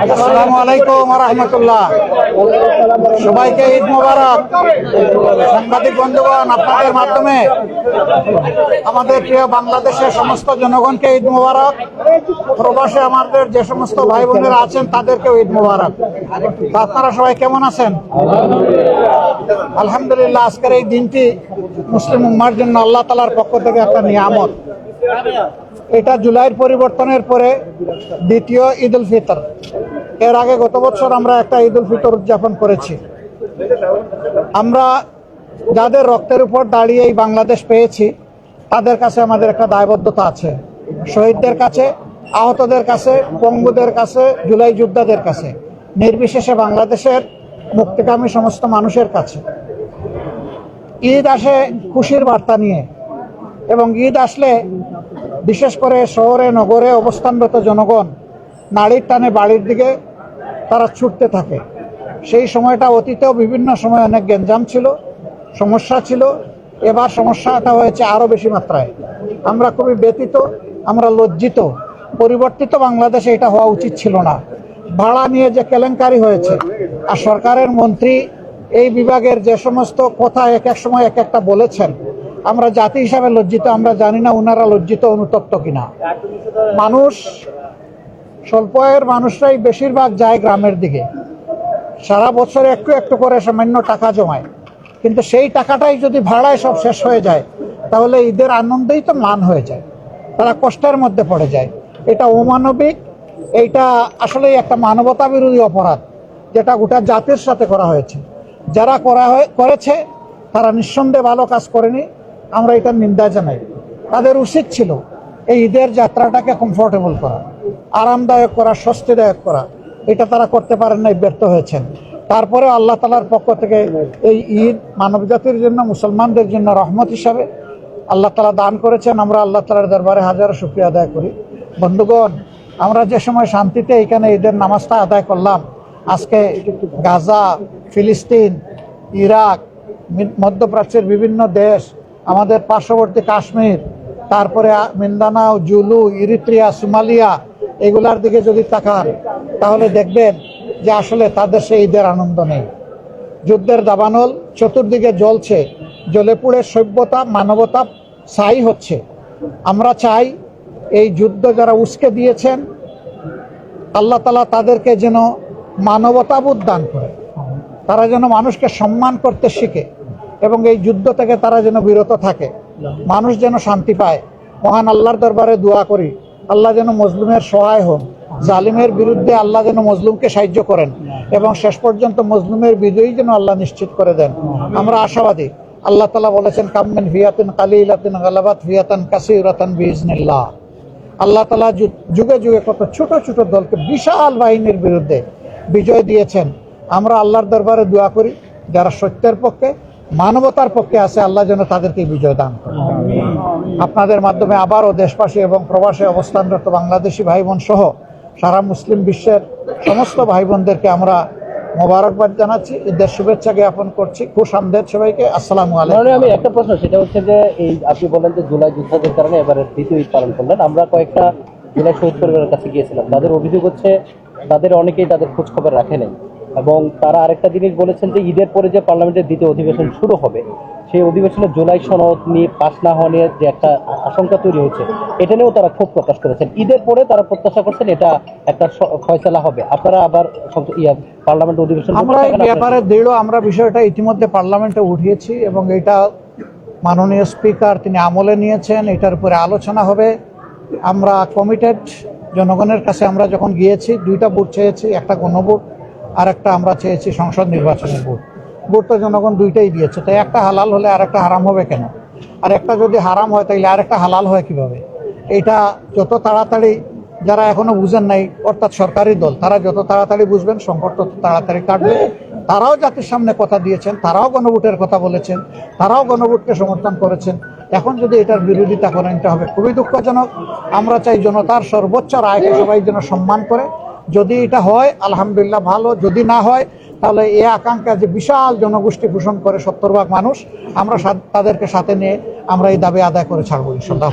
আসসালামু আলাইকুম ওয়া রাহমাতুল্লাহ। সবাইকে ঈদ মোবারক। সাংবাদিক বন্ধুগণ, আপনাদের মাধ্যমে আমাদের প্রিয় বাংলাদেশের সমস্ত জনগণকে ঈদ মোবারক। প্রবাসে আমাদের যে সমস্ত ভাই বোনেরা আছেন তাদেরকেও ঈদ মোবারক। আপনারা সবাই কেমন আছেন? আলহামদুলিল্লাহ। আজকের এই দিনটি মুসলিম উম্মার জন্য আল্লাহ তাআলার পক্ষ থেকে একটা নিয়ামত। এটা জুলাইয়ের পরিবর্তনের পরে দ্বিতীয় ঈদ উল ফিতর। এর আগে গত বছর আমরা একটা ঈদ উল ফিতর উদযাপন করেছি। আমরা যাদের রক্তের উপর দাঁড়িয়ে এই বাংলাদেশ পেয়েছি তাদের কাছে আমাদের একটা দায়বদ্ধতা আছে। শহীদদের কাছে, আহতদের কাছে, পঙ্গুদের কাছে, জুলাই যোদ্ধাদের কাছে, নির্বিশেষে বাংলাদেশের মুক্তিকামী সমস্ত মানুষের কাছে। ঈদ আসে খুশির বার্তা নিয়ে, এবং ঈদ আসলে বিশেষ করে শহরে নগরে অবস্থানরত জনগণ নাড়ির টানে বাড়ির দিকে তারা ছুটতে থাকে। সেই সময়টা অতীতেও বিভিন্ন সময় অনেক গ্যাঞ্জাম ছিল, সমস্যা ছিল। এবার সমস্যাটা হয়েছে আরও বেশি মাত্রায়। আমরা খুবই ব্যথিত, আমরা লজ্জিত। পরিবর্তিত বাংলাদেশে এটা হওয়া উচিত ছিল না। ভাড়া নিয়ে যে কেলেঙ্কারি হয়েছে, আর সরকারের মন্ত্রী এই বিভাগের যে সমস্ত কথা এক এক সময় এক একটা বলেছেন, আমরা জাতি হিসাবে লজ্জিত। আমরা জানি না ওনারা লজ্জিত অনুতপ্ত কিনা। মানুষ, স্বল্প আয়ের মানুষরাই বেশিরভাগ যায় গ্রামের দিকে। সারা বছর একটু একটু করে সামান্য টাকা জমায়, কিন্তু সেই টাকাটাই যদি ভাড়ায় সব শেষ হয়ে যায় তাহলে ঈদের আনন্দেই তো ম্লান হয়ে যায়, তারা কষ্টের মধ্যে পড়ে যায়। এটা অমানবিক। এইটা আসলেই একটা মানবতা বিরোধী অপরাধ, যেটা গোটা জাতির সাথে করা হয়েছে। যারা করেছে তারা নিঃসন্দেহে ভালো কাজ করেনি, আমরা এটার নিন্দা জানাই। তাদের উচিত ছিল এই ঈদের যাত্রাটাকে কমফোর্টেবল করা, আরামদায়ক করা, স্বস্তিদায়ক করা। এটা তারা করতে পারেন নাই, ব্যর্থ হয়েছেন। তারপরে আল্লাহ তাআলার পক্ষ থেকে এই ঈদ মানবজাতির জন্য, মুসলমানদের জন্য রহমত হিসাবে আল্লাহ তাআলা দান করেছেন। আমরা আল্লাহ তাআলার দরবারে হাজারো শুকরিয়া আদায় করি। বন্ধুগণ, আমরা যে সময় শান্তিতে এখানে ঈদের নামাজটা আদায় করলাম, আজকে গাজা, ফিলিস্তিন, ইরাক, মধ্যপ্রাচ্যের বিভিন্ন দেশ, আমাদের পার্শ্ববর্তী কাশ্মীর, তারপরে মিন্দানাও, জুলু, ইরিত্রিয়া, সোমালিয়া, এগুলার দিকে যদি তাকান তাহলে দেখবেন যে আসলে তাদের সেই ঈদের আনন্দ নেই। যুদ্ধের দাবানল চতুর্দিকে জ্বলছে, জ্বলে পুড়ে সভ্যতা, মানবতা ছাই হচ্ছে। আমরা চাই এই যুদ্ধ যারা উস্কে দিয়েছেন আল্লাহ তাআলা তাদেরকে যেন মানবতাবোধ দান করে, তারা যেন মানুষকে সম্মান করতে শিখে, এবং এই যুদ্ধ থেকে তারা যেন বিরত থাকে, মানুষ যেন শান্তি পায়। মহান আল্লাহর দরবারে দোয়া করি, আল্লাহ যেন মজলুমের সহায় হন, জালিমের বিরুদ্ধে আল্লাহ যেন মজলুমকে সাহায্য করেন, এবং শেষ পর্যন্ত মজলুমের বিজয়ী যেন আল্লাহ নিশ্চিত করে দেন। আমরা আশাবাদী। আল্লাহ তাআলা বলেছেন, কামিন ফিয়াতিন কালিলাতিন গালাবাত ফিয়াতান কাসীরাতান বিইজনিল্লাহ। আল্লাহ তাআলা যুগে যুগে কত ছোট ছোট দলকে বিশাল বাহিনীর বিরুদ্ধে বিজয় দিয়েছেন। আমরা আল্লাহর দরবারে দোয়া করি, যারা সত্যের পক্ষে, মানবতার পক্ষে আছে, আল্লাহ যেন তাদেরকে বিজয় দান করেন। আপনাদের মাধ্যমে আবারও দেশবাসী এবং প্রবাসে অবস্থানরত বাংলাদেশি ভাই বোন সহ সারা মুসলিম বিশ্বের সমস্ত ভাই বোনদেরকে আমরা মোবারকবাদ জানাচ্ছি, ঈদের শুভেচ্ছা জ্ঞাপন করছি। খুশ আমদেদ সবাইকে। আসসালামু আলাইকুম। আমি একটা প্রশ্ন, সেটা হচ্ছে যে এই আপনি বললেন যে জুলাই যোদ্ধাদের কারণে এবারে দ্বিতীয় ঈদ পালন করলেন। আমরা কয়েকটা জুলাই শহীদ পরিবারের কাছে গিয়েছিলাম। তাদের অভিযোগ হচ্ছে তাদের অনেকেই তাদের খোঁজ খবর রাখে নাই, এবং তারা আরেকটা জিনিস বলেছেন যে ঈদের পরে যে পার্লামেন্টের দ্বিতীয় অধিবেশন শুরু হবে, সেই অধিবেশনে জুলাই সনদ নিয়ে পাশ না হওয়া নিয়ে যে একটা আশঙ্কা তৈরি হয়েছে, এটা নিয়েও তারা ক্ষোভ প্রকাশ করেছেন। ঈদের পরে তারা প্রত্যাশা করছেন এটা একটা ফয়সালা হবে। আপনারা আবার পার্লামেন্ট অধিবেশন, আমরা এই ব্যাপারে আমরা বিষয়টা ইতিমধ্যে পার্লামেন্টে উঠিয়েছি, এবং এটা মাননীয় স্পিকার তিনি আমলে নিয়েছেন। এটার উপরে আলোচনা হবে। আমরা কমিটেড। জনগণের কাছে আমরা যখন গিয়েছি দুইটা ভোট চেয়েছি, একটা গণভোট আর একটা আমরা চেয়েছি সংসদ নির্বাচনের ভোট। ভোট তো জনগণ দুইটাই দিয়েছে, তাই একটা হালাল হলে আর একটা হারাম হবে কেন? আর একটা যদি হারাম হয় তাইলে আর একটা হালাল হয় কিভাবে? এটা যত তাড়াতাড়ি, যারা এখনো বুঝেন নাই, অর্থাৎ সরকারি দল, তারা যত তাড়াতাড়ি বুঝবেন সংকট তত তাড়াতাড়ি কাটবে। তারাও জাতির সামনে কথা দিয়েছেন, তারাও গণভোটের কথা বলেছেন, তারাও গণভোটকে সমর্থন করেছেন। এখন যদি এটার বিরোধিতা করেন এটা হবে খুবই দুঃখজনক। আমরা চাই জনতার সর্বোচ্চ রায়কে সবাই যেন সম্মান করে। যদি এটা হয় আলহামদুলিল্লাহ ভালো, যদি না হয় তাহলে এই আকাঙ্ক্ষা যে বিশাল জনগোষ্ঠী পোষণ করে 70 ভাগ মানুষ, আমরা তাদেরকে সাথে নিয়ে আমরা এই দাবি আদায় করে ছাড়বো ইনশাআল্লাহ।